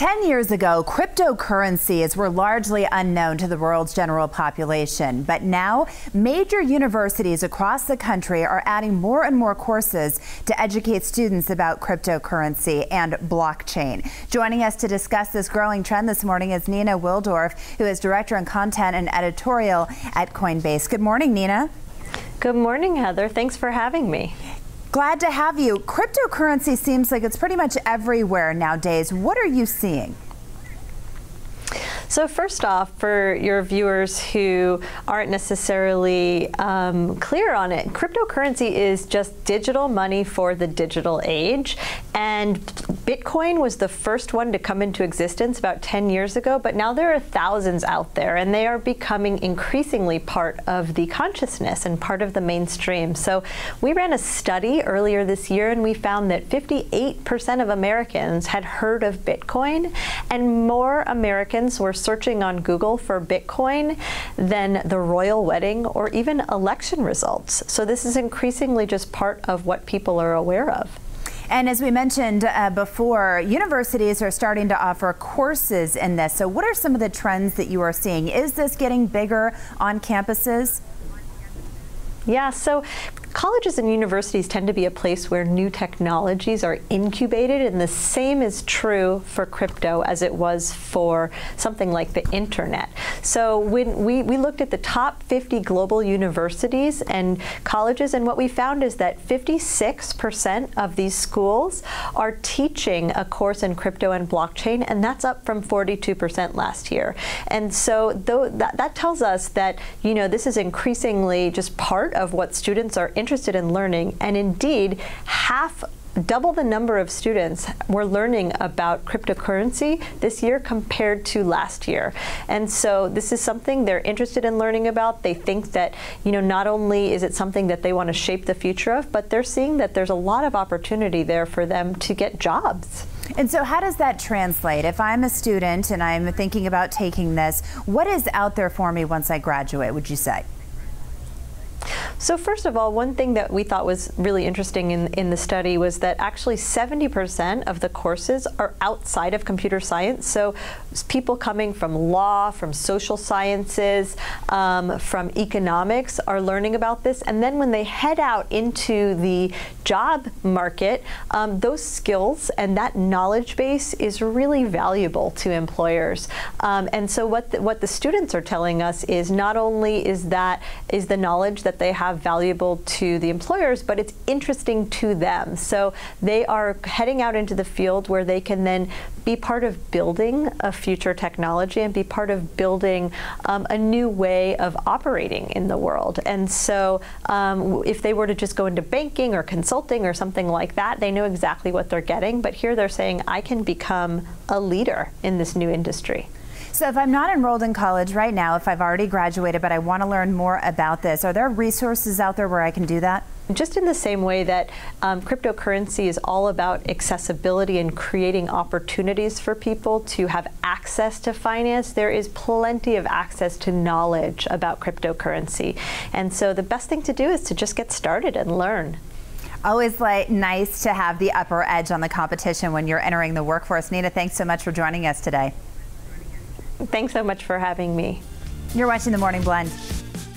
10 years ago, cryptocurrencies were largely unknown to the world's general population, but now major universities across the country are adding more and more courses to educate students about cryptocurrency and blockchain. Joining us to discuss this growing trend this morning is Nina Wildorf, who is Director in Content and Editorial at Coinbase. Good morning, Nina. Good morning, Heather. Thanks for having me. Glad to have you. Cryptocurrency seems like it's pretty much everywhere nowadays. What are you seeing? So first off, for your viewers who aren't necessarily clear on it, cryptocurrency is just digital money for the digital age. And Bitcoin was the first one to come into existence about 10 years ago, but now there are thousands out there, and they are becoming increasingly part of the consciousness and part of the mainstream. So we ran a study earlier this year, and we found that 58% of Americans had heard of Bitcoin, and more Americans were searching on Google for Bitcoin than the royal wedding or even election results. So this is increasingly just part of what people are aware of. And as we mentioned before, universities are starting to offer courses in this. So what are some of the trends that you are seeing? Is this getting bigger on campuses? Yeah, so colleges and universities tend to be a place where new technologies are incubated, and the same is true for crypto as it was for something like the internet. So when we looked at the top 50 global universities and colleges, and what we found is that 56% of these schools are teaching a course in crypto and blockchain, and that's up from 42% last year. And so that tells us that, you know, this is increasingly just part of what students are interested in learning, and indeed double the number of students were learning about cryptocurrency this year compared to last year. And so this is something they're interested in learning about. They think that, you know, not only is it something that they want to shape the future of, but they're seeing that there's a lot of opportunity there for them to get jobs. And so how does that translate? If I'm a student and I'm thinking about taking this, what is out there for me once I graduate, would you say? So first of all, one thing that we thought was really interesting in the study was that actually 70% of the courses are outside of computer science. So people coming from law, from social sciences, from economics are learning about this. And then when they head out into the job market, those skills and that knowledge base is really valuable to employers. And so what the students are telling us is not only is the knowledge that they have valuable to the employers, but it's interesting to them. So they are heading out into the field where they can then be part of building a future technology and be part of building a new way of operating in the world. And so if they were to just go into banking or consulting or something like that, they know exactly what they're getting. But here they're saying, I can become a leader in this new industry. So if I'm not enrolled in college right now, if I've already graduated, but I want to learn more about this, are there resources out there where I can do that? Just in the same way that cryptocurrency is all about accessibility and creating opportunities for people to have access to finance, there is plenty of access to knowledge about cryptocurrency. And so the best thing to do is to just get started and learn. Always nice to have the upper edge on the competition when you're entering the workforce. Nina, thanks so much for joining us today. Thanks so much for having me. You're watching The Morning Blend.